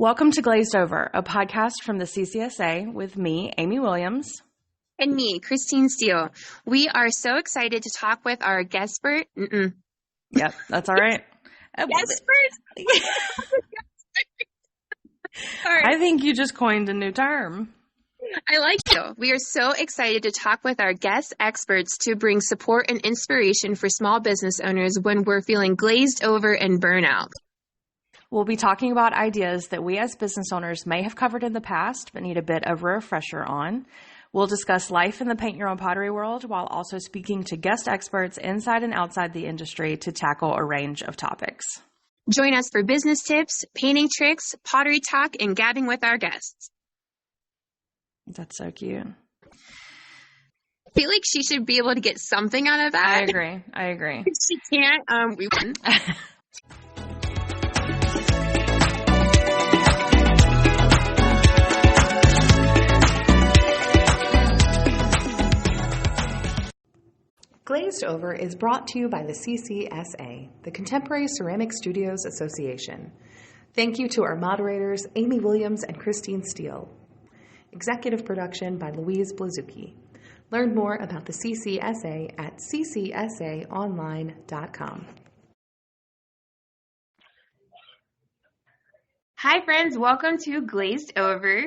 Welcome to Glazed Over, a podcast from the CCSA with me, Amy Williams. And me, Christine Steele. We are so excited to talk with our guest expert. Yep, that's all right. Expert? I think you just coined a new term. I like you. We are so excited to talk with our guest experts to bring support and inspiration for small business owners when we're feeling glazed over and burnout. We'll be talking about ideas that we as business owners may have covered in the past but need a bit of a refresher on. We'll discuss life in the paint your own pottery world while also speaking to guest experts inside and outside the industry to tackle a range of topics. Join us for business tips, painting tricks, pottery talk, and gabbing with our guests. That's so cute. I feel like she should be able to get something out of that. I agree. If she can't, we wouldn't. Glazed Over is brought to you by the CCSA, the Contemporary Ceramic Studios Association. Thank you to our moderators, Amy Williams and Christine Steele. Executive production by Louise Blazucki. Learn more about the CCSA at ccsaonline.com. Hi, friends. Welcome to Glazed Over.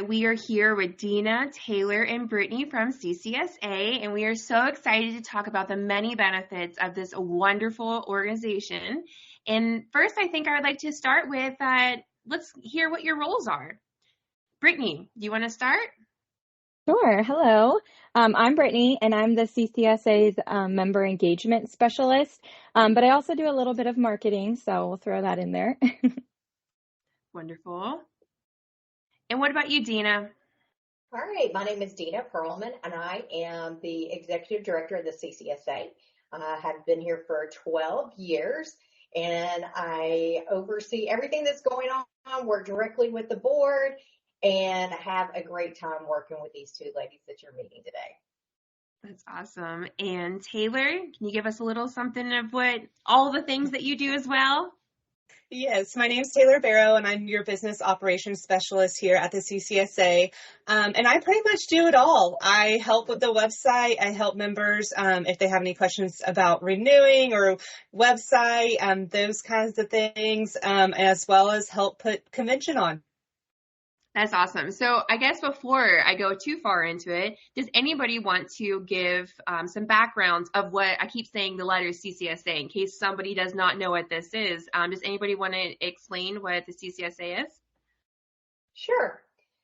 We are here with Dena, Taylor, and Brittney from CCSA, and we are so excited to talk about the many benefits of this wonderful organization. And first, I think I would like to start with, let's hear what your roles are. Brittney, do you want to start? Sure. Hello. I'm Brittney, and I'm the CCSA's member engagement specialist, but I also do a little bit of marketing, so we'll throw that in there. Wonderful. And what about you, Dena? All right. My name is Dena Pearlman, and I am the executive director of the CCSA. I have been here for 12 years, and I oversee everything that's going on, work directly with the board, and have a great time working with these two ladies that you're meeting today. That's awesome. And Taylor, can you give us a little something of all the things that you do as well? Yes, my name is Taylor Barrow, and I'm your business operations specialist here at the CCSA. And I pretty much do it all. I help with the website. I help members if they have any questions about renewing or website, those kinds of things, as well as help put convention on. That's awesome. So I guess before I go too far into it, does anybody want to give some background of what I keep saying the letters CCSA in case somebody does not know what this is? Does anybody want to explain what the CCSA is? Sure.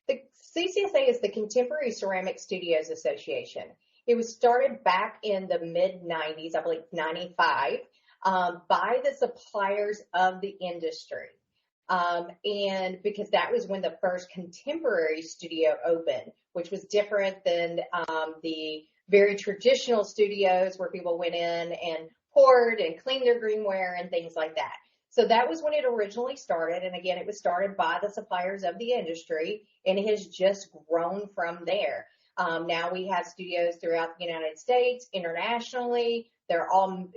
The CCSA is the Contemporary Ceramic Studios Association. It was started back in the mid-90s, I believe 95, by the suppliers of the industry. And because that was when the first contemporary studio opened, which was different than the very traditional studios where people went in and poured and cleaned their greenware and things like that. So that was when it originally started. And again, it was started by the suppliers of the industry, and it has just grown from there. Now we have studios throughout the United States, internationally. They're all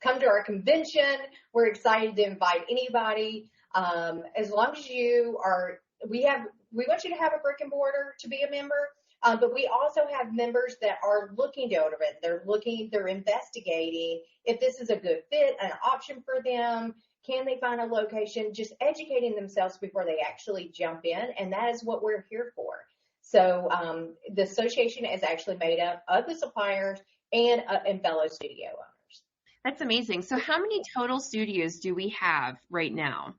come to our convention. We're excited to invite anybody. As long as you are, we want you to have a brick and mortar to be a member. But we also have members that are looking to open it. They're investigating if this is a good fit, an option for them. Can they find a location? Just educating themselves before they actually jump in. And that is what we're here for. So, the association is actually made up of the suppliers and fellow studio owners. That's amazing. So how many total studios do we have right now?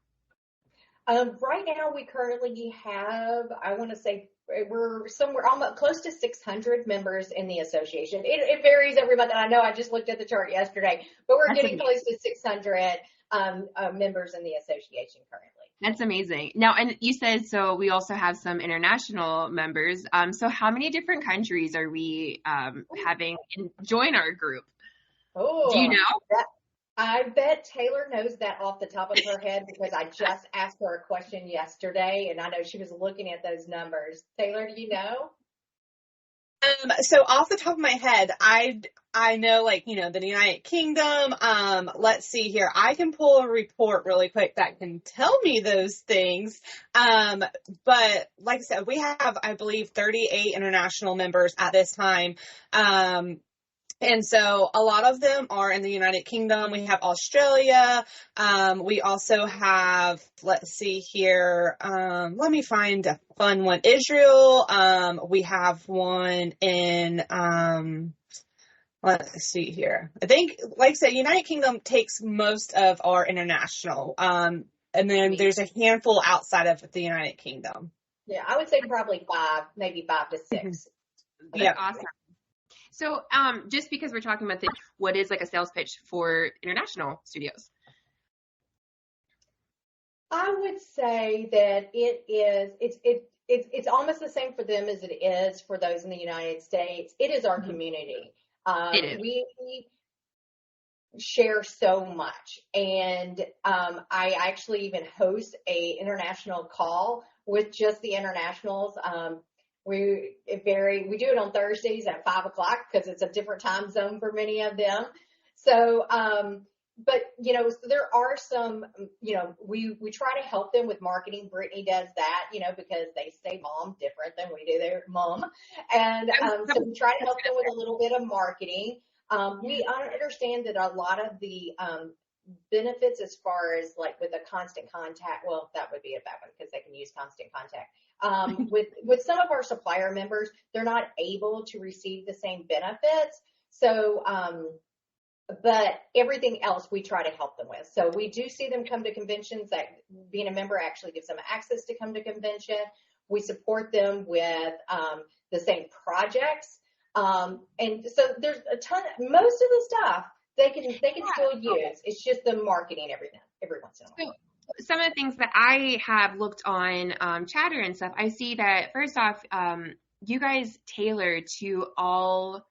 Right now, we currently have, I want to say, we're somewhere almost close to 600 members in the association. It varies every month. And I know I just looked at the chart yesterday, but we're getting close to 600 members in the association currently. That's amazing. Now, and you said, so we also have some international members. So how many different countries are we having join our group? Oh, do you know? I bet Taylor knows that off the top of her head because I just asked her a question yesterday, and I know she was looking at those numbers. Taylor, do you know? So off the top of my head, I know, like, the United Kingdom. Let's see here. I can pull a report really quick that can tell me those things. But like I said, we have, I believe, 38 international members at this time. And so a lot of them are in the United Kingdom. We have Australia. We also have, let's see here. Let me find a fun one. Israel. We have one in, let's see here. I think, like I said, United Kingdom takes most of our international. And then there's a handful outside of the United Kingdom. Yeah, I would say probably 5, maybe 5 to 6. Yeah, awesome. So, just because we're talking about what is like a sales pitch for international studios? I would say that it's almost the same for them as it is for those in the United States. It is our community. We share so much, and I actually even host a international call with just the internationals. We do it on Thursdays at 5:00 because it's a different time zone for many of them. So, but so there are some, we try to help them with marketing. Brittney does that, because they say mom different than we do their mom. And, so we try to help them with a little bit of marketing. We understand that a lot of the, benefits as far as like with a constant contact, well, that would be a bad one because they can use constant contact. With some of our supplier members, they're not able to receive the same benefits. So, but everything else we try to help them with. So we do see them come to conventions. That being a member actually gives them access to come to convention. We support them with the same projects. And so there's a ton, most of the stuff they can still use. It's just the marketing every once in a while. So some of the things that I have looked on Chatter and stuff, I see that first off, you guys tailor to all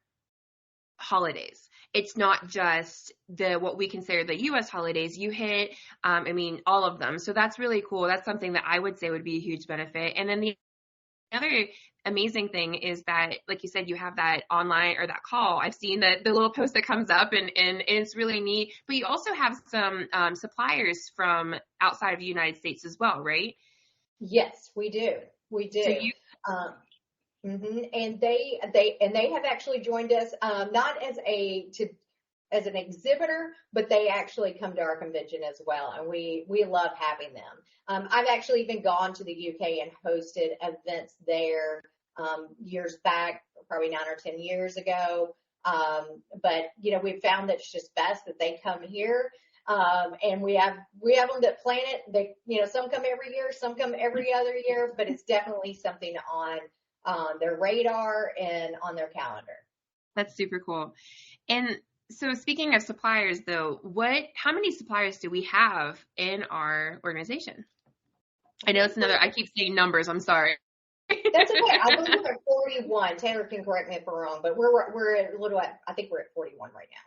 holidays. It's not just what we consider the U.S. holidays. You hit, all of them. So that's really cool. That's something that I would say would be a huge benefit. And then the other amazing thing is that, like you said, you have that online or that call. I've seen the little post that comes up and it's really neat. But you also have some suppliers from outside of the United States as well, right? Yes, we do. We do. So and they have actually joined us, not as an exhibitor, but they actually come to our convention as well. And we love having them. I've actually even gone to the UK and hosted events there, years back, probably 9 or 10 years ago. But we've found that it's just best that they come here. And we have them that plan it. They, some come every year, some come every other year, but it's definitely something on their radar and on their calendar. That's super cool. And so speaking of suppliers though, how many suppliers do we have in our organization? I know I keep saying numbers, I'm sorry. That's okay. I believe we're at 41. Taylor can correct me if I'm wrong, but we're I think we're at 41 right now.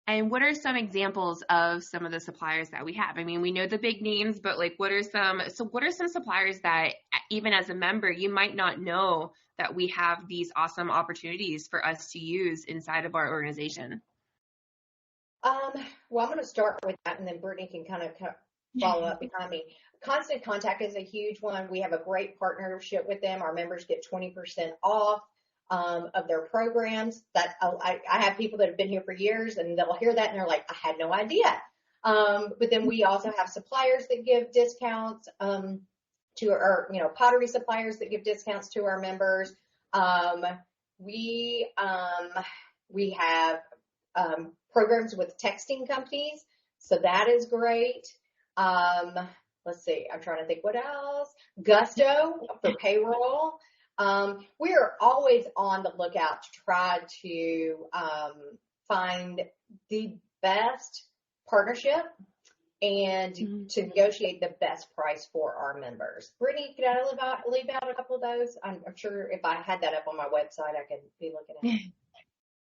And what are some examples of some of the suppliers that we have? I mean, we know the big names, but like, what are some suppliers that even as a member, you might not know that we have these awesome opportunities for us to use inside of our organization? Well, I'm going to start with that, and then Brittney can kind of follow up behind me. Constant Contact is a huge one. We have a great partnership with them. Our members get 20% off of their programs. That I have people that have been here for years, and they'll hear that and they're like, I had no idea. But then we also have suppliers that give discounts to our, pottery suppliers that give discounts to our members. We have programs with texting companies, so that is great. Let's see, I'm trying to think what else. Gusto for payroll. We are always on the lookout to try to find the best partnership and to negotiate the best price for our members. Brittney, could I leave out a couple of those? I'm sure if I had that up on my website, I could be looking at it.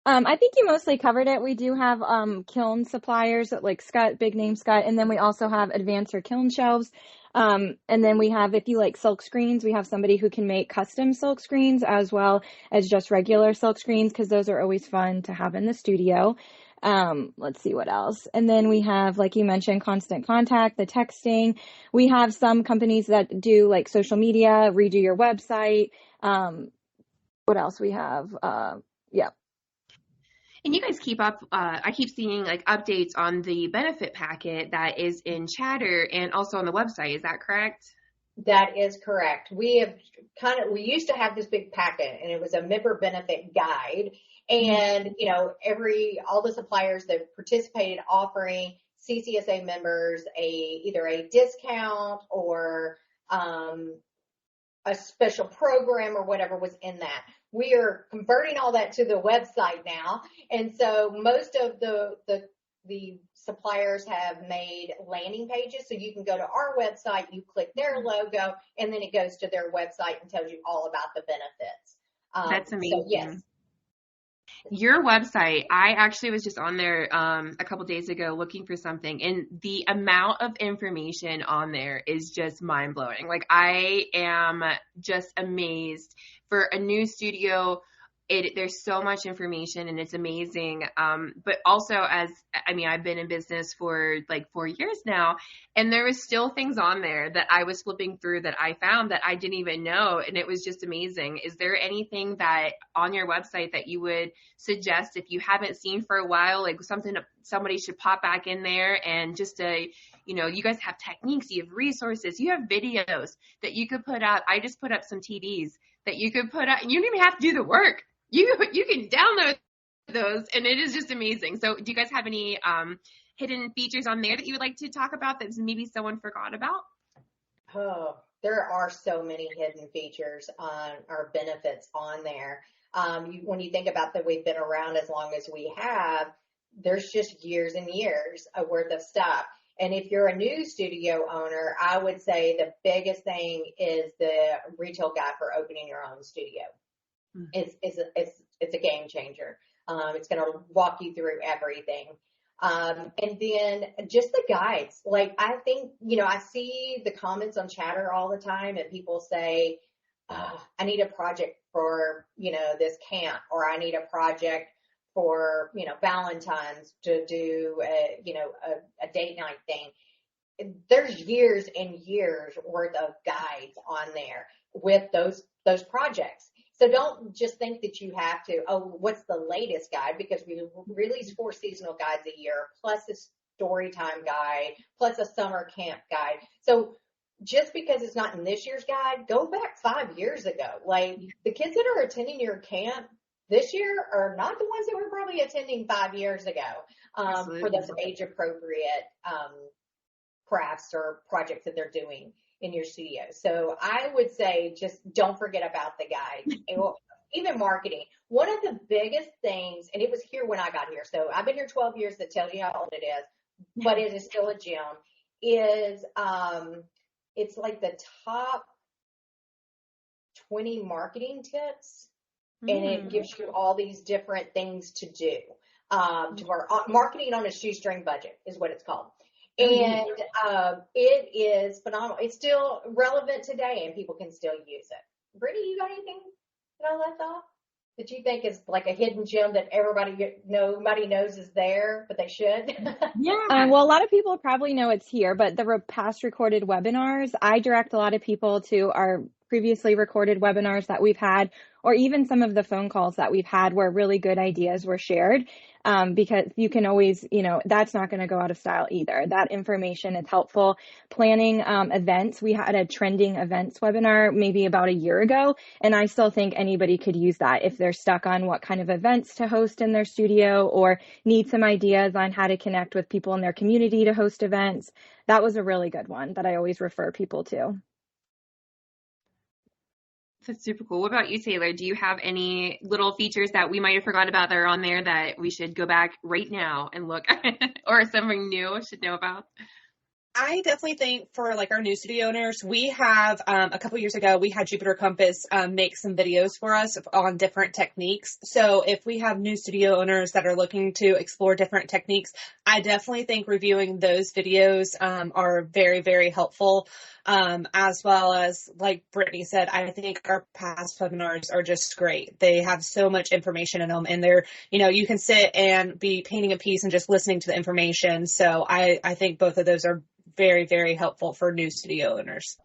I think you mostly covered it. We do have kiln suppliers like Scott, big name Scott, and then we also have advanced or kiln shelves. And then we have, if you like silk screens, we have somebody who can make custom silk screens as well as just regular silk screens, because those are always fun to have in the studio. Let's see what else. And then we have, like you mentioned, constant contact, the texting. We have some companies that do like social media, redo your website. What else we have? Yeah. And you guys keep up, I keep seeing like updates on the benefit packet that is in Chatter and also on the website. Is that correct? That is correct. We used to have this big packet, and it was a member benefit guide. And, all the suppliers that participated offering CCSA members either a discount or a special program or whatever was in that. We are converting all that to the website now. And so most of the suppliers have made landing pages. So you can go to our website, you click their logo, and then it goes to their website and tells you all about the benefits. That's amazing. So, yes. Your website, I actually was just on there a couple days ago looking for something, and the amount of information on there is just mind-blowing. Like, I am just amazed. For a new studio, there's so much information, and it's amazing. But also, I've been in business for like 4 years now, and there was still things on there that I was flipping through that I found that I didn't even know, and it was just amazing. Is there anything that on your website that you would suggest if you haven't seen for a while, like something somebody should pop back in there and just you guys have techniques, you have resources, you have videos that you could put out. I just put up some TVs that you could put out, and you don't even have to do the work. You can download those, and it is just amazing. So do you guys have any hidden features on there that you would like to talk about that maybe someone forgot about? Oh, there are so many hidden features on our benefits on there. When you think about that we've been around as long as we have, there's just years and years of worth of stuff. And if you're a new studio owner, I would say the biggest thing is the retail guide for opening your own studio. It's a game changer. It's going to walk you through everything. And then just the guides. Like, I think, I see the comments on Chatter all the time, and people say, I need a project for, this camp, or I need a project for, Valentine's to do a date night thing. There's years and years worth of guides on there with those projects. So don't just think that you have to, what's the latest guide? Because we release 4 seasonal guides a year, plus a story time guide, plus a summer camp guide. So just because it's not in this year's guide, go back 5 years ago. Like, the kids that are attending your camp this year are not the ones that were probably attending 5 years ago for those age-appropriate crafts or projects that they're doing in your studio. So I would say just don't forget about the guide. Even marketing. One of the biggest things, and it was here when I got here, so I've been here 12 years to tell you how old it is, but it is still a gem, is it's like the top 20 marketing tips, and it gives you all these different things to do. Marketing on a shoestring budget is what it's called. And it is phenomenal. It's still relevant today, and people can still use it. Brittney, you got anything that I left off that you think is like a hidden gem that nobody knows is there, but they should? Yeah. Well, a lot of people probably know it's here, but the past recorded webinars, I direct a lot of people to our previously recorded webinars that we've had, or even some of the phone calls that we've had where really good ideas were shared. Because you can always, that's not going to go out of style either. That information is helpful. Planning events. We had a trending events webinar maybe about a year ago, and I still think anybody could use that if they're stuck on what kind of events to host in their studio or need some ideas on how to connect with people in their community to host events. That was a really good one that I always refer people to. That's super cool. What about you, Taylor? Do you have any little features that we might have forgotten about that are on there that we should go back right now and look or something new should know about? I definitely think for like our new studio owners, we have a couple years ago, we had Jupiter Compass make some videos for us on different techniques. So if we have new studio owners that are looking to explore different techniques, I definitely think reviewing those videos are very, very helpful. as well as, like Brittney said, I think our past webinars are just great. They have so much information in them, and they're, you can sit and be painting a piece and just listening to the information. So I think both of those are very, very helpful for new studio owners.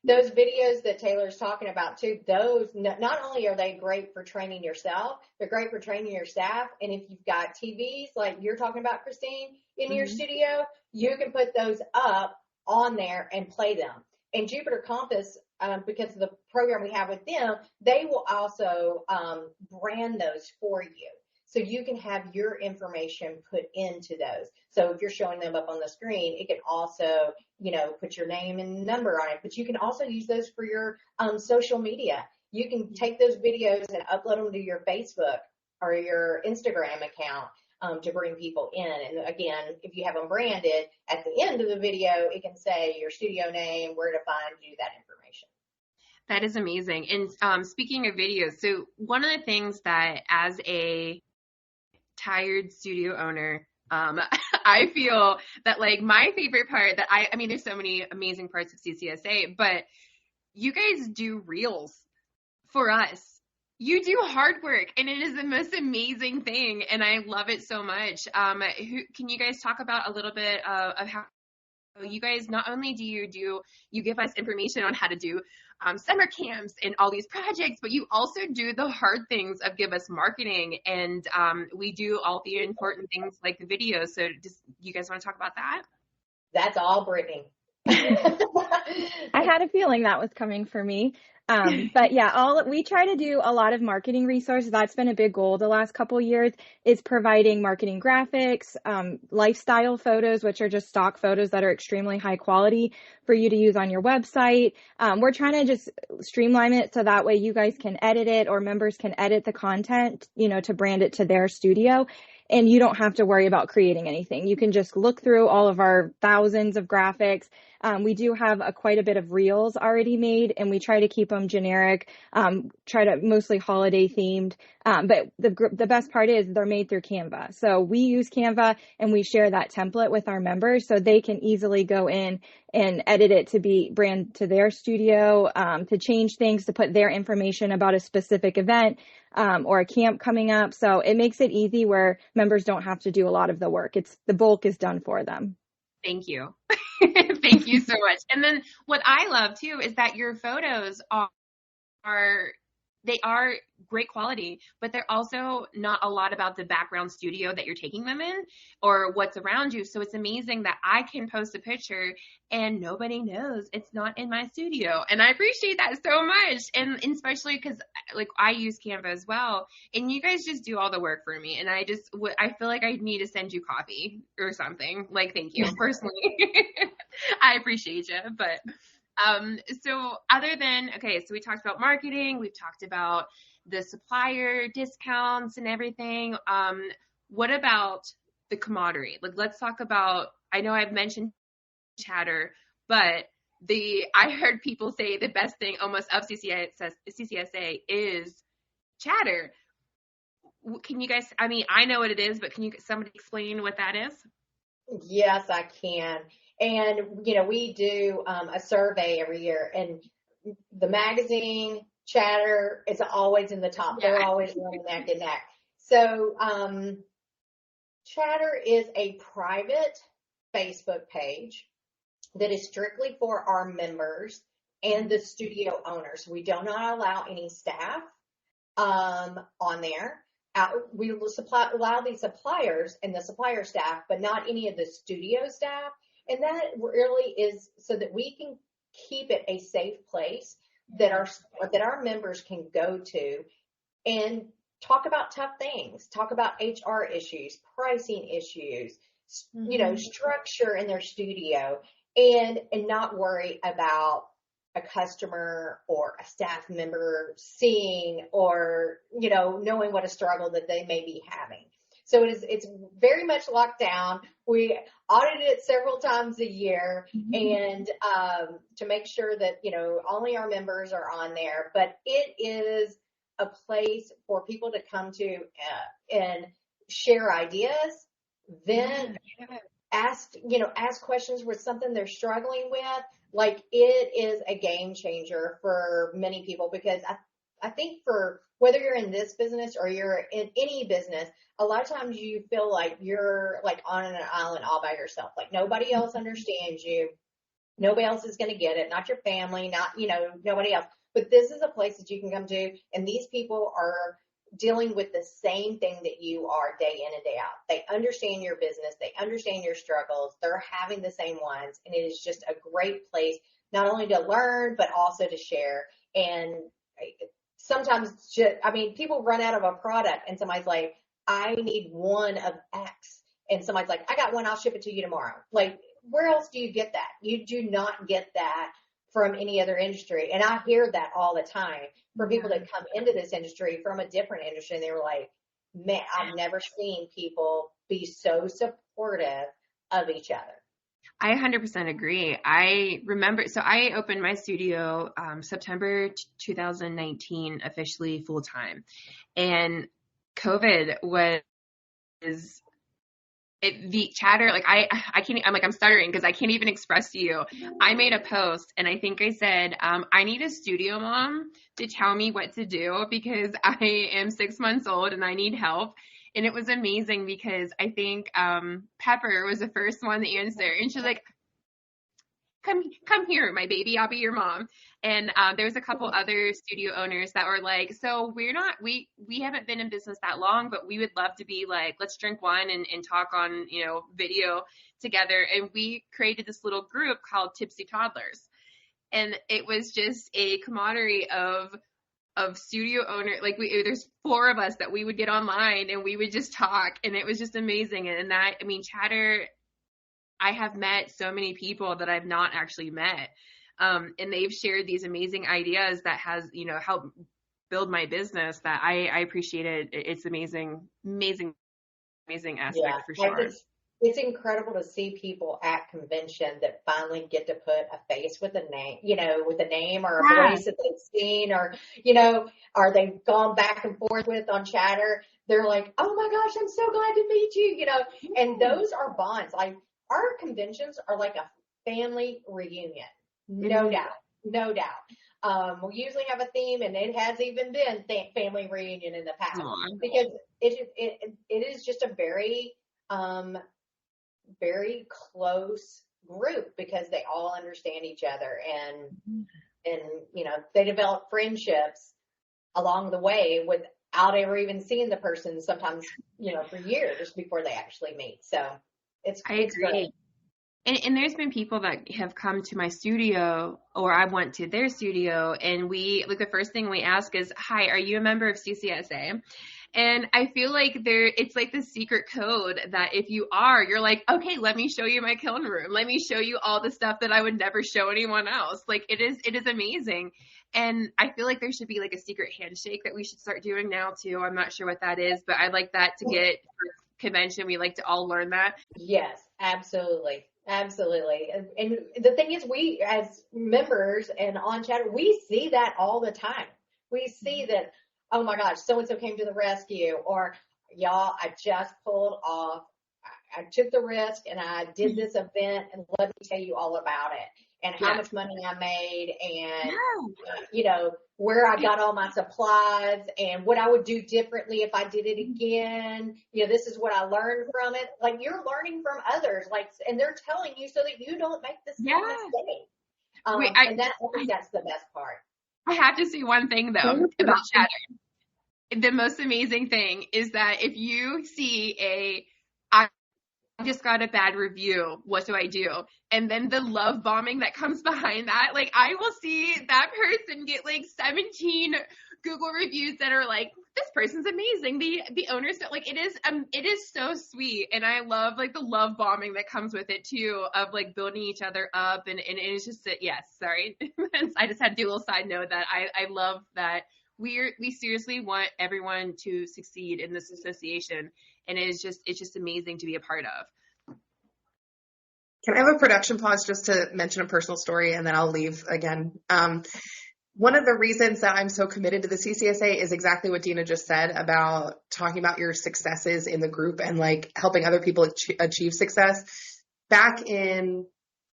Those videos that Taylor's talking about too, those not only are they great for training yourself, they're great for training your staff. And if you've got TVs like you're talking about, Christine, in your studio, you can put those up on there and play them. And Jupiter Compass, because of the program we have with them, they will also brand those for you. So you can have your information put into those. So if you're showing them up on the screen, it can also, put your name and number on it. But you can also use those for your social media. You can take those videos and upload them to your Facebook or your Instagram account to bring people in. And again, if you have them branded, at the end of the video, it can say your studio name, where to find you, that information. That is amazing. And speaking of videos, so one of the things that as a tired studio owner, I feel that like my favorite part that I mean, there's so many amazing parts of CCSA, but you guys do reels for us. You do hard work, and it is the most amazing thing, and I love it so much. Can you guys talk about a little bit of how you guys, not only do you give us information on how to do summer camps and all these projects, but you also do the hard things of give us marketing, and we do all the important things like the videos. So you guys want to talk about that? That's all Brittney. I had a feeling that was coming for me. But yeah, we try to do a lot of marketing resources. That's been a big goal the last couple of years, is providing marketing graphics, lifestyle photos, which are just stock photos that are extremely high quality for you to use on your website. We're trying to just streamline it so that way you guys can edit it, or members can edit the content, to brand it to their studio. And you don't have to worry about creating anything. You can just look through all of our thousands of graphics. We do have quite a bit of reels already made, and we try to keep them generic, try to mostly holiday themed. But the best part is they're made through Canva. So we use Canva, and we share that template with our members so they can easily go in and edit it to be brand to their studio, to change things, to put their information about a specific event or a camp coming up. So it makes it easy where members don't have to do a lot of the work. The bulk is done for them. Thank you. Thank you so much. And then what I love too is that your photos are great quality, but they're also not a lot about the background studio that you're taking them in or what's around you. So it's amazing that I can post a picture and nobody knows it's not in my studio. And I appreciate that so much. And especially because like I use Canva as well, and you guys just do all the work for me. And I feel like I need to send you coffee or something. Like, thank you personally. I appreciate you. But so other than, okay, so we talked about marketing, we've talked about the supplier discounts and everything. What about the camaraderie? Like, let's talk about, I know I've mentioned chatter, but I heard people say the best thing almost of CCSA is chatter. Can you guys, I mean, I know what it is, but can somebody explain what that is? Yes, I can. And, we do a survey every year, and the magazine, chatter, is always in the top. Yeah. They're always running neck and neck. So chatter is a private Facebook page that is strictly for our members and the studio owners. We do not allow any staff on there. We will allow the suppliers and the supplier staff, but not any of the studio staff. And that really is so that we can keep it a safe place that our members can go to and talk about tough things, talk about HR issues, pricing issues, structure in their studio, and not worry about a customer or a staff member seeing or, knowing what a struggle that they may be having. So it's very much locked down. We audit it several times a year, and to make sure that, only our members are on there. But it is a place for people to come to and share ideas, vent, ask questions with something they're struggling with. Like, it is a game changer for many people, because I think for whether you're in this business or you're in any business, a lot of times you feel like you're like on an island all by yourself. Like, nobody else understands you. Nobody else is going to get it. Not your family, not, nobody else. But this is a place that you can come to, and these people are dealing with the same thing that you are day in and day out. They understand your business. They understand your struggles. They're having the same ones. And it is just a great place, not only to learn, but also to share. And sometimes people run out of a product and somebody's like, I need one of X. And somebody's like, I got one, I'll ship it to you tomorrow. Like, where else do you get that? You do not get that from any other industry. And I hear that all the time for people that come into this industry from a different industry. And they were like, man, I've never seen people be so supportive of each other. I 100% agree. I remember, so I opened my studio September 2019, officially full time. And COVID was the chatter, like I can't, I'm stuttering because I can't even express to you. I made a post and I think I said, I need a studio mom to tell me what to do because I am 6 months old and I need help. And it was amazing because I think Pepper was the first one to answer, and she's like, come here, my baby, I'll be your mom. And there was a couple other studio owners that were like, so we haven't been in business that long, but we would love to be like, let's drink wine and talk on, video together. And we created this little group called Tipsy Toddlers. And it was just a camaraderie of studio owner, like there's 4 of us that we would get online and we would just talk, and it was just amazing. And chatter, I have met so many people that I've not actually met. And they've shared these amazing ideas that has, helped build my business that I appreciate it. It's amazing aspect for sure. It's incredible to see people at convention that finally get to put a face with a name, with a name or a voice that they've seen, or, or they've gone back and forth with on Chatter. They're like, oh my gosh, I'm so glad to meet you, and those are bonds. Like, our conventions are like a family reunion. No doubt. We usually have a theme, and it has even been family reunion in the past, because it is just a very, very close group, because they all understand each other, and they develop friendships along the way without ever even seeing the person, sometimes, for years before they actually meet. So I agree. Great. And there's been people that have come to my studio, or I went to their studio, and the first thing we ask is, hi, are you a member of CCSA? And I feel like it's like the secret code that if you are, you're like, okay, let me show you my kiln room. Let me show you all the stuff that I would never show anyone else. Like, it is amazing. And I feel like there should be like a secret handshake that we should start doing now too. I'm not sure what that is, but I'd like that to get for convention. We like to all learn that. Yes, absolutely. Absolutely. And the thing is, we as members and on Chatter, we see that all the time. We see that, oh my gosh, so-and-so came to the rescue, or y'all, I just pulled off, I took the risk and I did this event, and let me tell you all about it, and how much money I made, and, where I got all my supplies, and what I would do differently if I did it again. This is what I learned from it. Like, you're learning from others, and they're telling you so that you don't make the same mistake. And I think that's the best part. I have to say one thing though about Chatter. The most amazing thing is that if you see I just got a bad review, what do I do? And then the love bombing that comes behind that, like, I will see that person get like 17 Google reviews that are like, this person's amazing. The owners, like, it is so sweet. And I love like the love bombing that comes with it too, of like building each other up. And it's just, yes, sorry. I just had to do a little side note that I love that we seriously want everyone to succeed in this association. And it's just amazing to be a part of. Can I have a production pause just to mention a personal story, and then I'll leave again? One of the reasons that I'm so committed to the CCSA is exactly what Dena just said about talking about your successes in the group and like helping other people achieve success. back in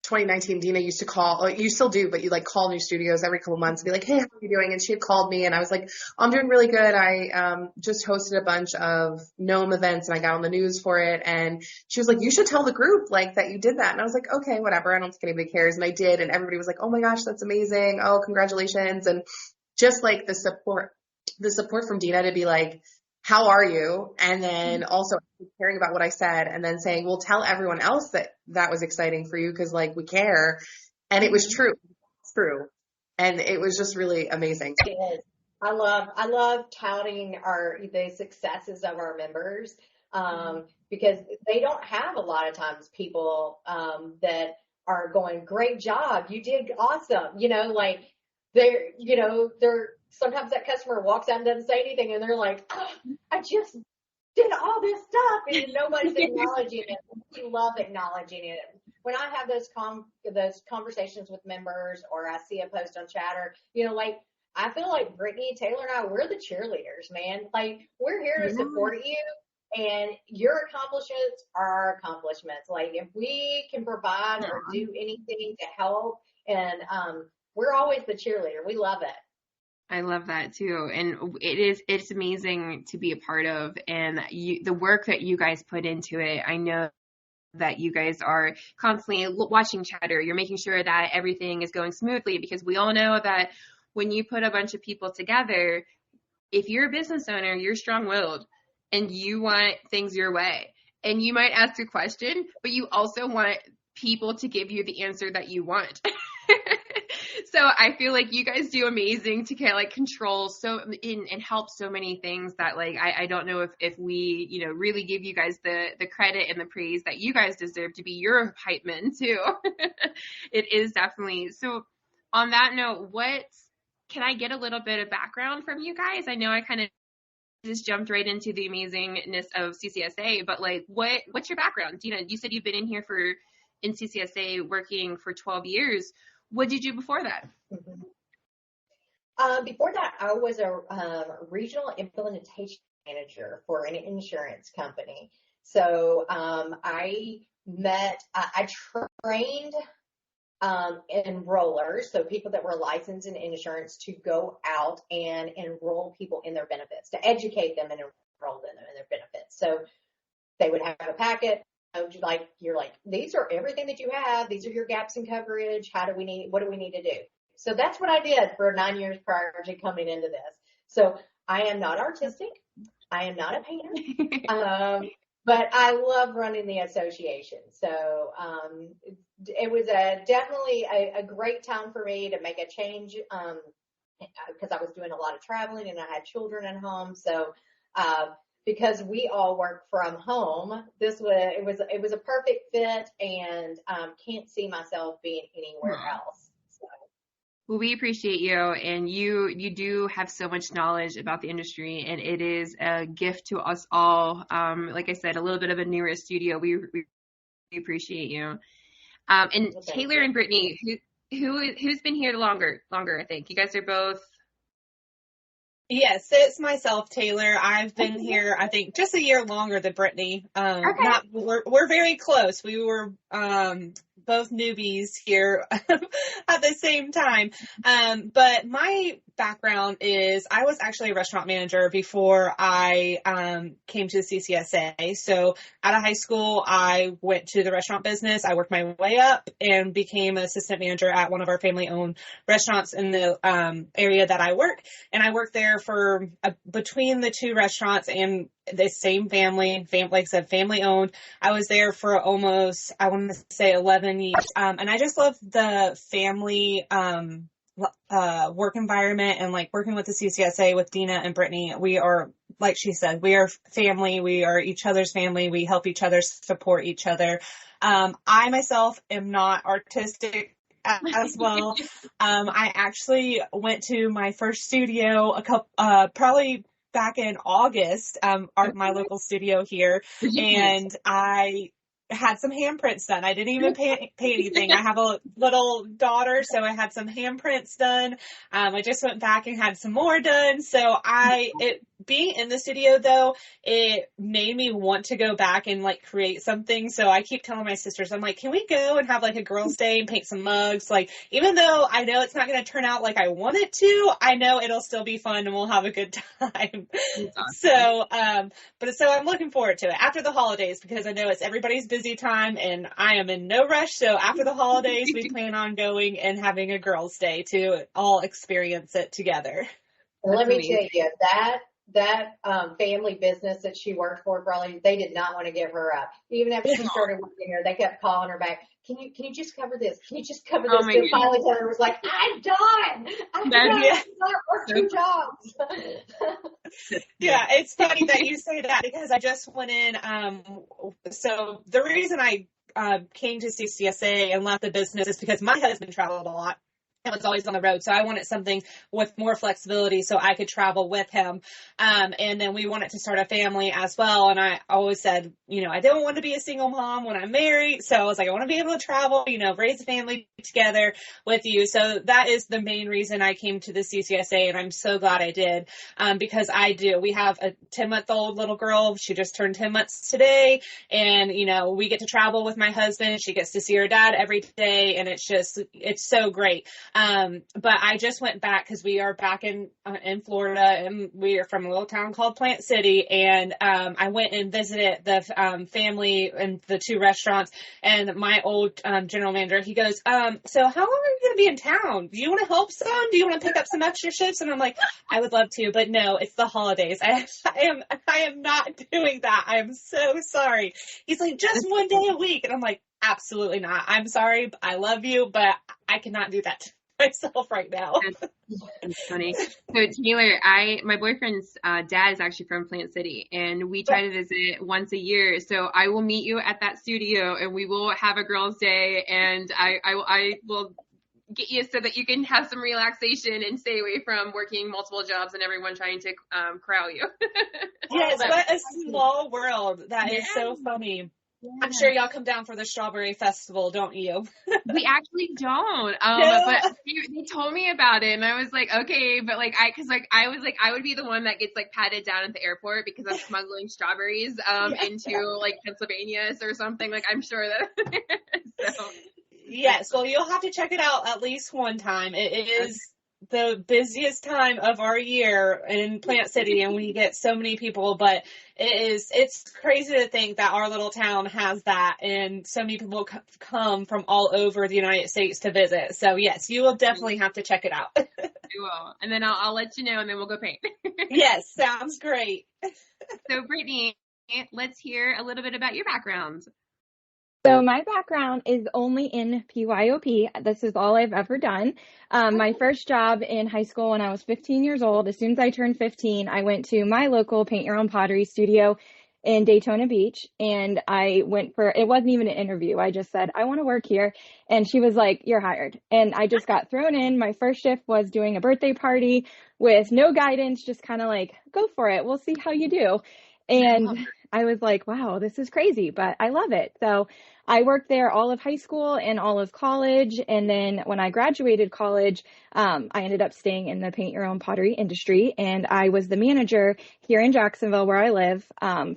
2019, Dena used to call, you still do, but you like call new studios every couple months and be like, hey, how are you doing? And she had called me and I was like, I'm doing really good. I just hosted a bunch of Gnome events and I got on the news for it. And she was like, you should tell the group like that you did that. And I was like, okay, whatever. I don't think anybody cares. And I did. And everybody was like, oh my gosh, that's amazing. Oh, congratulations. And just like the support from Dena to be like, how are you? And then also caring about what I said and then saying, well, tell everyone else that was exciting for you because like we care. And it was true. It's true. And it was just really amazing. It is. I love touting the successes of our members because they don't have a lot of times people that are going, great job. You did awesome. Like they're sometimes that customer walks out and doesn't say anything and they're like, oh, I just did all this stuff and nobody's acknowledging it. We love acknowledging it. When I have those conversations with members or I see a post on Chatter, like I feel like Brittney, Taylor, and I, we're the cheerleaders, man. Like we're here to support you and your accomplishments are our accomplishments. Like if we can provide or do anything to help and we're always the cheerleader. We love it. I love that too. And it's amazing to be a part of and the work that you guys put into it. I know that you guys are constantly watching Chatter. You're making sure that everything is going smoothly because we all know that when you put a bunch of people together, if you're a business owner, you're strong-willed and you want things your way. And you might ask a question, but you also want people to give you the answer that you want. So I feel like you guys do amazing to kind of like control and help so many things that like I don't know if we really give you guys the credit and the praise that you guys deserve to be your hype men too. It is definitely. So on that note, can I get a little bit of background from you guys? I know I kind of just jumped right into the amazingness of CCSA, but like what's your background? Dena, you said you've been in CCSA working for 12 years. What did you do before that? Before that, I was a regional implementation manager for an insurance company. So I trained enrollers, so people that were licensed in insurance to go out and enroll people in their benefits, to educate them and enroll them in their benefits. So they would have a packet. You're like, these are everything that you have. These are your gaps in coverage. What do we need to do? So that's what I did for 9 years prior to coming into this. So I am not artistic. I am not a painter. But I love running the association. So it was definitely a great time for me to make a change because I was doing a lot of traveling and I had children at home. So because we all work from home, it was a perfect fit, and can't see myself being anywhere else. So. Well, we appreciate you, and you do have so much knowledge about the industry, and it is a gift to us all. Like I said, a little bit of a newer studio. We appreciate you. And well, Taylor and Brittney, who's been here longer? I think you guys are both. Yes, it's myself, Taylor. I've been here, I think, just a year longer than Brittney. Okay. We're very close. We were both newbies here at the same time. But my background is I was actually a restaurant manager before I came to the CCSA. So out of high school, I went to the restaurant business. I worked my way up and became an assistant manager at one of our family-owned restaurants in the area that I work. And I worked there for between the two restaurants and the same family, like I said, family owned. I was there for almost, I want to say 11 years. And I just love the family work environment and like working with the CCSA with Dena and Brittney. We are, like she said, we are family. We are each other's family. We help each other, support each other. I myself am not artistic as well. I actually went to my first studio probably back in August, my local studio here, and I had some handprints done. I didn't even pay anything. I have a little daughter, so I had some handprints done. I just went back and had some more done. So being in the studio though, it made me want to go back and like create something. So I keep telling my sisters, I'm like, can we go and have like a girls' day and paint some mugs? Like, even though I know it's not going to turn out like I want it to, I know it'll still be fun and we'll have a good time. Awesome. So, so I'm looking forward to it after the holidays, because I know it's everybody's busy time and I am in no rush. So after the holidays, we plan on going and having a girls' day to all experience it together. Let me tell you, that family business that she worked for, probably they did not want to give her up. Even after she started working there, they kept calling her back. Can you just cover this? Can you just cover this? And finally Taylor was like, I'm done. I'm done. I cannot work 2 jobs. Yeah, it's funny that you say that, because I just went in. So the reason I came to CCSA and left the business is because my husband traveled a lot. I was always on the road. So I wanted something with more flexibility so I could travel with him. And then we wanted to start a family as well. And I always said, I don't want to be a single mom when I'm married. So I was like, I want to be able to travel, raise a family together with you. So that is the main reason I came to the CCSA. And I'm so glad I did, because I do. We have a 10-month-old little girl. She just turned 10 months today. And, we get to travel with my husband. She gets to see her dad every day. And it's so great. But I just went back because we are back in Florida, and we are from a little town called Plant City. And I went and visited the family and the 2 restaurants. And my old general manager, he goes, so how long are you going to be in town? Do you want to help some? Do you want to pick up some extra shifts? And I'm like, I would love to, but no, it's the holidays. I am not doing that. I am so sorry. He's like, just 1 day a week. And I'm like, absolutely not. I'm sorry. I love you, but I cannot do that to myself right now. That's funny. So Taylor, my boyfriend's dad is actually from Plant City, and we try to visit once a year. So I will meet you at that studio, and we will have a girls' day, and I will get you so that you can have some relaxation and stay away from working multiple jobs and everyone trying to corral you. Yes, what a small world. That is so funny. Yeah. I'm sure y'all come down for the Strawberry Festival, don't you? We actually don't. But they told me about it, and I was like, okay, but I would be the one that gets patted down at the airport because I'm smuggling strawberries into Pennsylvania or something. I'm sure that. So. Yes, well, you'll have to check it out at least one time. It is the busiest time of our year in Plant City, and we get so many people, but it's crazy to think that our little town has that, and so many people come from all over the United States to visit. So yes, you will definitely have to check it out. I will, and then I'll let you know, and then we'll go paint. Yes, sounds great. So Brittney, let's hear a little bit about your background. So my background is only in PYOP. This is all I've ever done. My first job in high school when I was 15 years old, as soon as I turned 15, I went to my local paint your own pottery studio in Daytona Beach. And I went it wasn't even an interview. I just said, I want to work here. And she was like, you're hired. And I just got thrown in. My first shift was doing a birthday party with no guidance, just kind of go for it. We'll see how you do. And I was like, wow, this is crazy, but I love it. So I worked there all of high school and all of college. And then when I graduated college, I ended up staying in the paint your own pottery industry. And I was the manager here in Jacksonville, where I live,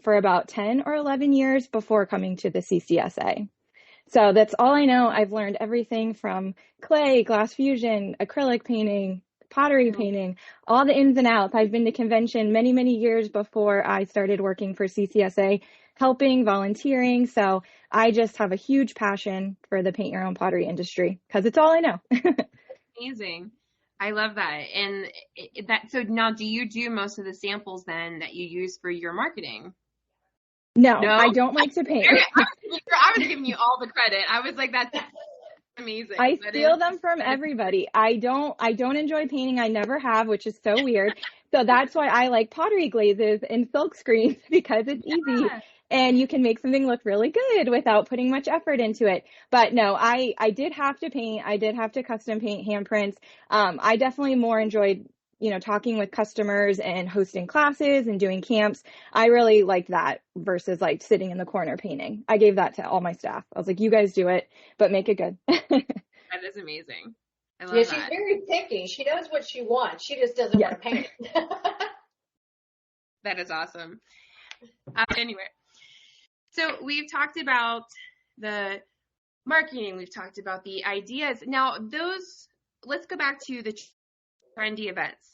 for about 10 or 11 years before coming to the CCSA. So that's all I know. I've learned everything from clay, glass fusion, acrylic painting, pottery painting, all the ins and outs. I've been to convention many, many years before I started working for CCSA, helping, volunteering. So I just have a huge passion for the paint your own pottery industry because it's all I know. Amazing. I love that. And so now do you do most of the samples then that you use for your marketing? No, I don't like to paint. I was giving you all the credit. I was like, that's amazing. I steal them from everybody. I don't enjoy painting. I never have, which is so weird. So that's why I like pottery glazes and silk screens, because it's easy and you can make something look really good without putting much effort into it. But no, I did have to paint. I did have to custom paint handprints. I definitely more enjoyed, talking with customers and hosting classes and doing camps. I really liked that versus sitting in the corner painting. I gave that to all my staff. I was like, you guys do it, but make it good. That is amazing. I love that. She's very picky. She knows what she wants. She just doesn't want to paint it. That is awesome. Anyway, so we've talked about the marketing. We've talked about the ideas. Now, let's go back to the trendy events.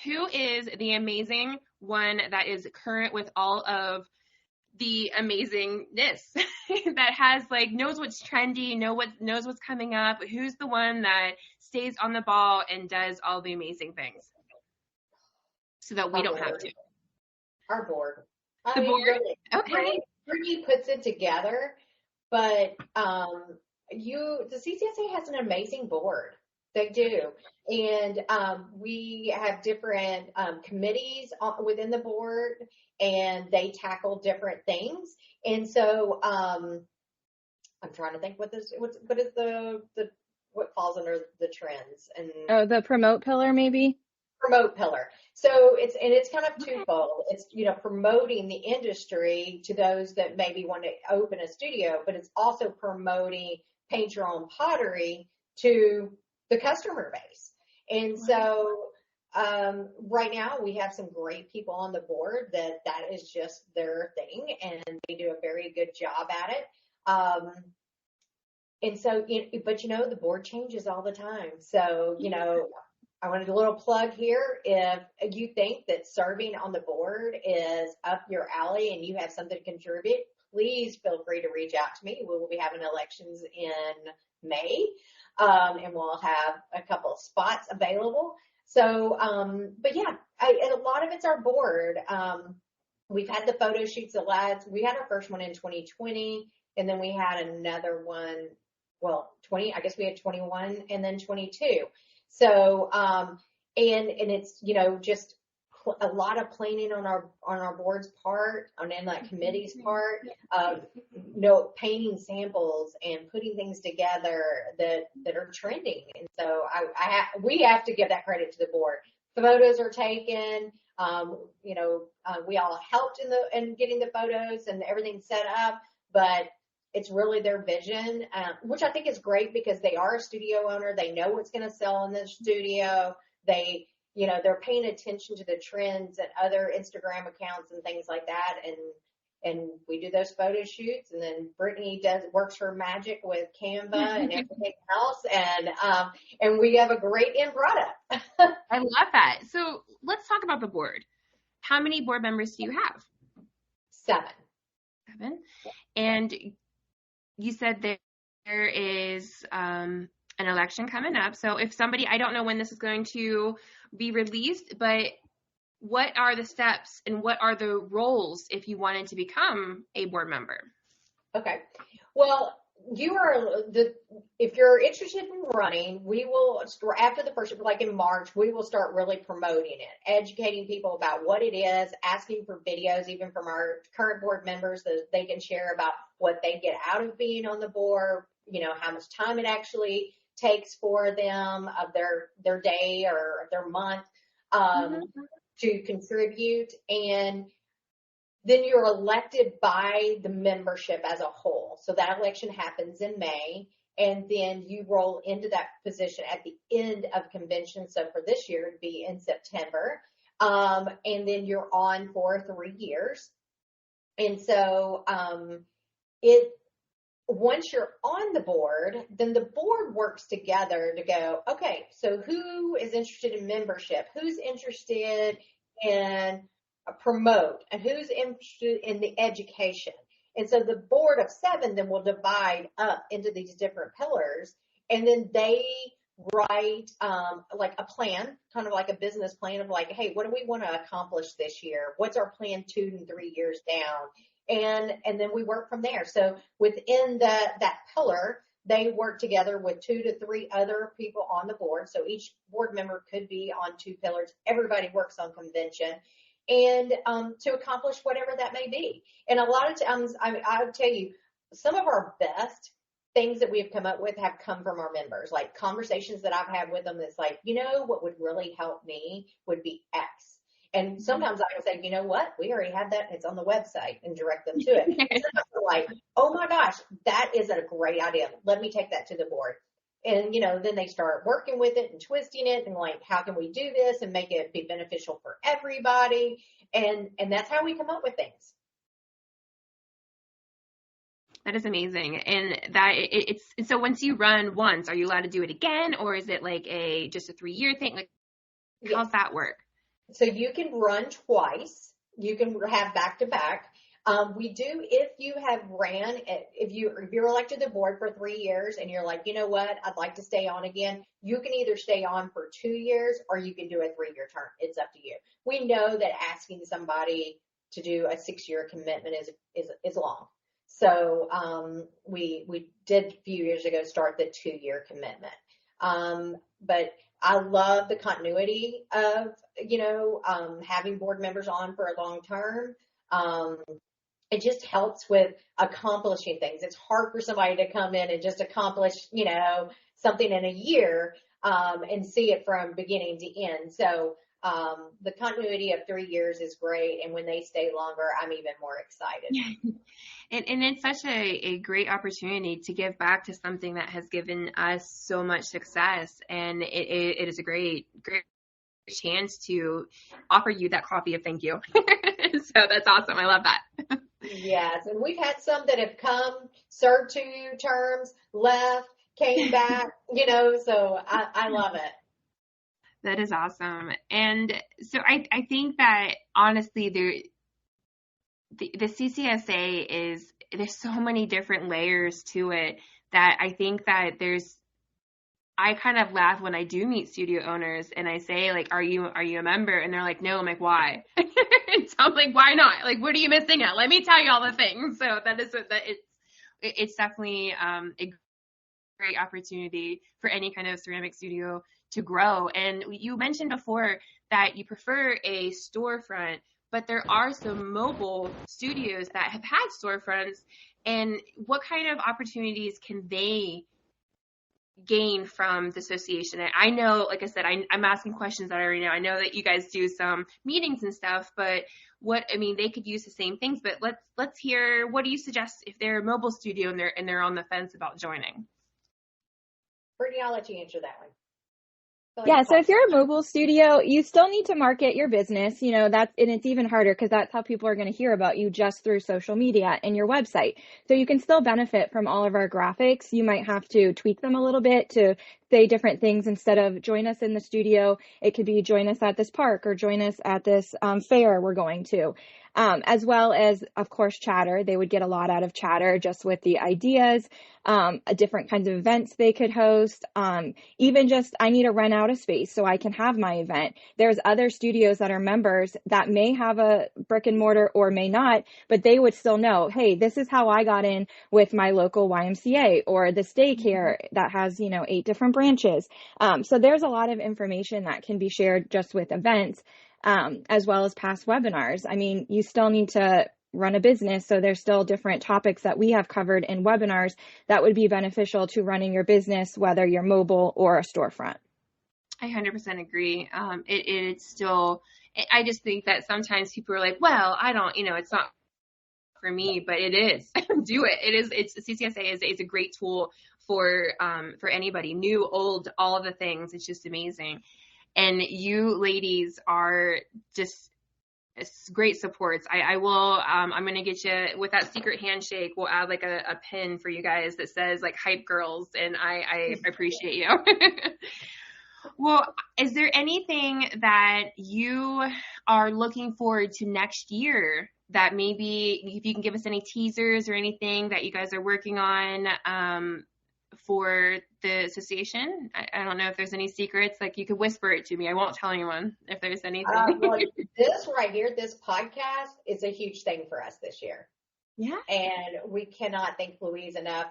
Who is the amazing one that is current with all of the amazingness that has knows what's trendy, knows what's coming up? Who's the one that stays on the ball and does all the amazing things so that we don't have to? Our board. The board? Really, Okay. Brittney puts it together, but the CCSA has an amazing board. They do. And we have different committees within the board, and they tackle different things. And so I'm trying to think what falls under the trends. And the promote pillar, maybe? Promote pillar. So it's kind of twofold. It's, promoting the industry to those that maybe want to open a studio, but it's also promoting paint your own pottery to the customer base. And so right now we have some great people on the board that is just their thing, and they do a very good job at it. And so, but the board changes all the time. So, I wanted a little plug here. If you think that serving on the board is up your alley and you have something to contribute, please feel free to reach out to me. We will be having elections in May, and we'll have a couple of spots available. So, but yeah, and a lot of it's our board. We've had the photo shoots a lot. We had our first one in 2020, and then we had another one, 20, I guess we had 21 and then 22. So, and it's, just a lot of planning on our board's part, on that committee's part of, painting samples and putting things together that are trending. And so we have to give that credit to the board. The photos are taken. We all helped in getting the photos and everything set up, but it's really their vision, which I think is great because they are a studio owner. They know what's going to sell in the studio. They're paying attention to the trends and other Instagram accounts and things like that. And we do those photo shoots, and then Brittney works her magic with Canva and everything else. And we have a great end product. I love that. So let's talk about the board. How many board members do you have? 7. And you said there is an election coming up. So if somebody, I don't know when this is going to be released, but what are the steps and what are the roles if you wanted to become a board member? Okay. Well, if you're interested in running, we will, after the first, like in March, we will start really promoting it, educating people about what it is, asking for videos, even from our current board members, that they can share about what they get out of being on the board, how much time it actually takes for them of their day or their month to contribute. And then you're elected by the membership as a whole. So that election happens in May, and then you roll into that position at the end of convention. So for this year, it'd be in September. And then you're on for 3 years. And so once you're on the board, then the board works together to go, okay, so who is interested in membership? Who's interested in promote, and who's interested in the education? And so the board of 7 then will divide up into these different pillars, and then they write like a plan, kind of like a business plan of like, hey, what do we want to accomplish this year? What's our plan 2 and 3 years down? And then we work from there. So within that pillar, they work together with 2 to 3 other people on the board. So each board member could be on 2 pillars. Everybody works on convention, and to accomplish whatever that may be. And a lot of times, I would tell you, some of our best things that we've come up with have come from our members, like conversations that I've had with them that's like, what would really help me would be X. And sometimes I would say, you know what, we already have that, it's on the website, and direct them to it. And sometimes they're like, oh my gosh, that is a great idea. Let me take that to the board. And, then they start working with it and twisting it and like, how can we do this and make it be beneficial for everybody? And that's how we come up with things. That is amazing. And that it's so once you run once, are you allowed to do it again, or is it like just a 3-year thing? Like, how's that work? So you can run twice. You can have back to back. We do, if you have ran, if you're elected to the board for 3 years and you're like, you know what, I'd like to stay on again, you can either stay on for 2 years or you can do a 3-year term. It's up to you. We know that asking somebody to do a 6-year commitment is long. So we did a few years ago start the 2-year commitment. But I love the continuity of, having board members on for a long term. It just helps with accomplishing things. It's hard for somebody to come in and just accomplish, something in a year, and see it from beginning to end. So, the continuity of 3 years is great. And when they stay longer, I'm even more excited. And it's such a great opportunity to give back to something that has given us so much success. And it is a great chance to offer you that coffee of thank you. So that's awesome. I love that. Yes. And we've had some that have come, served 2 terms, left, came back, so I love it. That is awesome. And so I think that honestly, the CCSA there's so many different layers to it that I think that I kind of laugh when I do meet studio owners and I say, like, are you a member? And they're like, no. I'm like, why? So I'm like, why not? Like, what are you missing out? Let me tell you all the things. So it's definitely a great opportunity for any kind of ceramic studio to grow. And you mentioned before that you prefer a storefront, but there are some mobile studios that have had storefronts. And what kind of opportunities can they gain from the association? And I know, like I said, I'm asking questions that I already know. I know that you guys do some meetings and stuff, but they could use the same things, but let's hear, what do you suggest if they're a mobile studio and they're on the fence about joining? Brittney, I'll let you answer that one. Yeah, so if you're a mobile studio, you still need to market your business, and it's even harder because that's how people are going to hear about you, just through social media and your website. So you can still benefit from all of our graphics. You might have to tweak them a little bit to say different things. Instead of join us in the studio, it could be join us at this park or join us at this fair we're going to. As well as, of course, chatter. They would get a lot out of chatter just with the ideas, different kinds of events they could host, even just, I need to rent out a space so I can have my event. There's other studios that are members that may have a brick and mortar or may not, but they would still know, hey, this is how I got in with my local YMCA or this daycare that has, 8 different branches. So there's a lot of information that can be shared just with events. As well as past webinars. You still need to run a business, so there's still different topics that we have covered in webinars that would be beneficial to running your business, whether you're mobile or a storefront. I 100% agree. It's still, I just think that sometimes people are like, well, I don't, it's not for me, but it is. Do it. CCSA is a great tool for anybody, new, old, all of the things. It's just amazing. And you ladies are just great supports. I will, I'm going to get you with that secret handshake. We'll add like a pin for you guys that says like hype girls. And I appreciate you. Well, is there anything that you are looking forward to next year that maybe if you can give us any teasers or anything that you guys are working on, for the association? I don't know if there's any secrets, like you could whisper it to me. I won't tell anyone if there's anything. Well, this right here, this podcast is a huge thing for us this year. Yeah. And we cannot thank Louise enough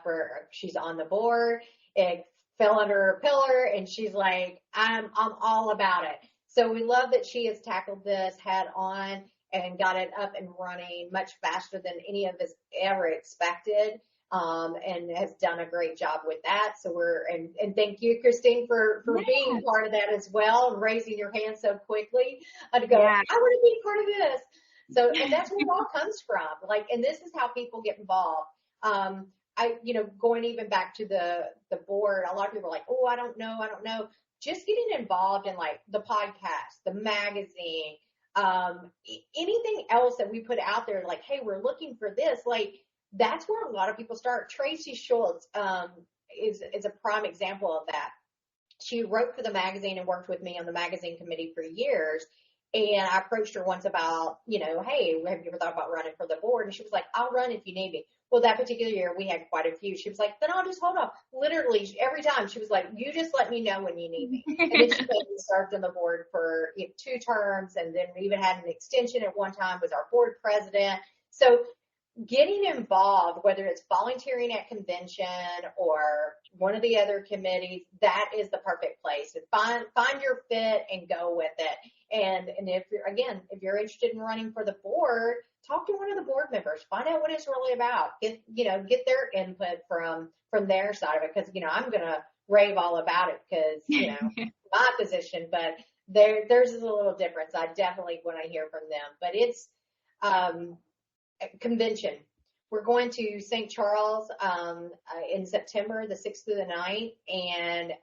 she's on the board. It fell under her pillar and she's like, I'm all about it. So we love that she has tackled this head on and got it up and running much faster than any of us ever expected. And has done a great job with that. So and thank you, Christine, for being part of that as well and raising your hand so quickly to go, I want to be part of this. So, and that's where it all comes from. And this is how people get involved. Going even back to the board, a lot of people are like, oh, I don't know. Just getting involved in the podcast, the magazine, anything else that we put out there, like, hey, we're looking for this, like, that's where a lot of people start. Tracy Schultz is a prime example of that. She wrote for the magazine and worked with me on the magazine committee for years. And I approached her once about, hey, have you ever thought about running for the board? And she was like, I'll run if you need me. Well, that particular year, we had quite a few. She was like, then I'll just hold on. Literally, every time she was like, you just let me know when you need me. And then she made me served on the board for 2 terms. And then we even had an extension at one time, was our board president. So getting involved, whether it's volunteering at convention or one of the other committees, that is the perfect place. Find your fit and go with it. And if you're interested in running for the board, talk to one of the board members. Find out what it's really about. Get their input from their side of it. Because, I'm going to rave all about it because, my position, but theirs is a little different. So I definitely want to hear from them. But it's convention. We're going to St. Charles in September, the 6th through the 9th, and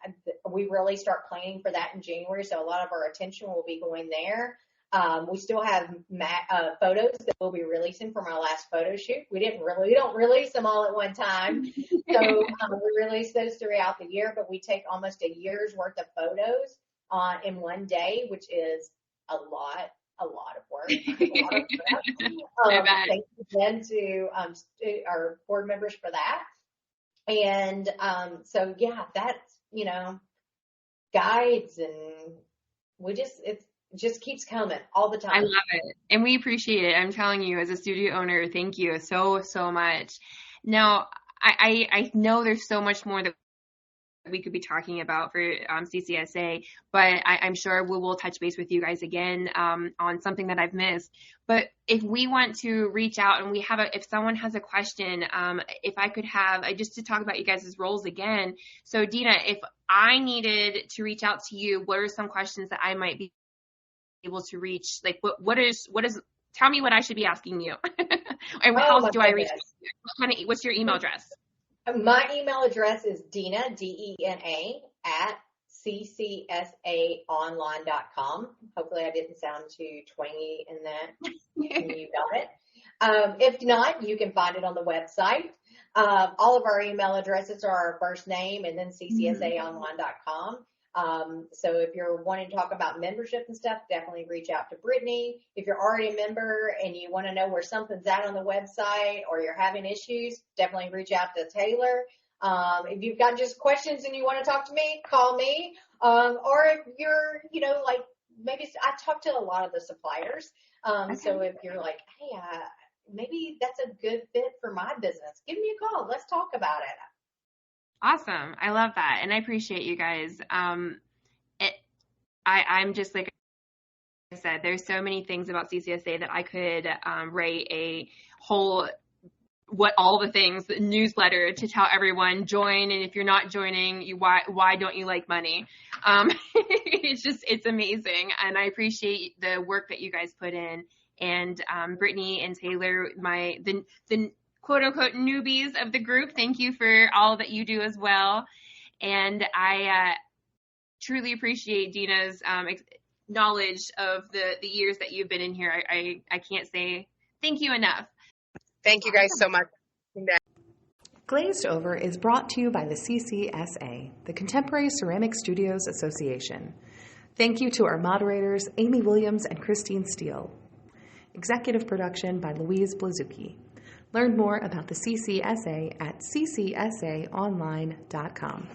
we really start planning for that in January, so a lot of our attention will be going there. We still have photos that we'll be releasing from our last photo shoot. We don't release them all at one time, so we release those throughout the year, but we take almost a year's worth of photos in one day, which is a lot of work. Thank you again to our board members for that. And that's guides, and it just keeps coming all the time. I love it, and we appreciate it. I'm telling you, as a studio owner, thank you so much. Now, I know there's so much more that we could be talking about for CCSA, but I'm sure we will touch base with you guys again on something that I've missed. But if we want to reach out and if someone has a question, if I could have just to talk about you guys' roles again. So Dena, if I needed to reach out to you, what are some questions that I might be able to reach? Like what is tell me what I should be asking you. And how do I reach you? What's your email address? My email address is Dena, Dena, at CCSAonline.com. Hopefully I didn't sound too twangy in that. And you got it. If not, you can find it on the website. All of our email addresses are our first name and then CCSAonline.com. So if you're wanting to talk about membership and stuff, definitely reach out to Brittney. If you're already a member and you want to know where something's at on the website or you're having issues, definitely reach out to Taylor. If you've got just questions and you want to talk to me, call me. Or if you're, maybe I talk to a lot of the suppliers. Okay. So if you're like, hey, maybe that's a good fit for my business, give me a call. Let's talk about it. Awesome. I love that. And I appreciate you guys. I'm just like I said, there's so many things about CCSA that I could write a whole, all the things, the newsletter to tell everyone join. And if you're not joining, why don't you like money? It's amazing. And I appreciate the work that you guys put in. And Brittney and Taylor, the quote unquote newbies of the group, thank you for all that you do as well. And I truly appreciate Dena's knowledge of the years that you've been in here. I can't say thank you enough. Thank you guys so much. Glazed Over is brought to you by the CCSA, the Contemporary Ceramic Studios Association. Thank you to our moderators, Amy Williams and Christine Steele. Executive production by Louise Blazucki. Learn more about the CCSA at ccsaonline.com.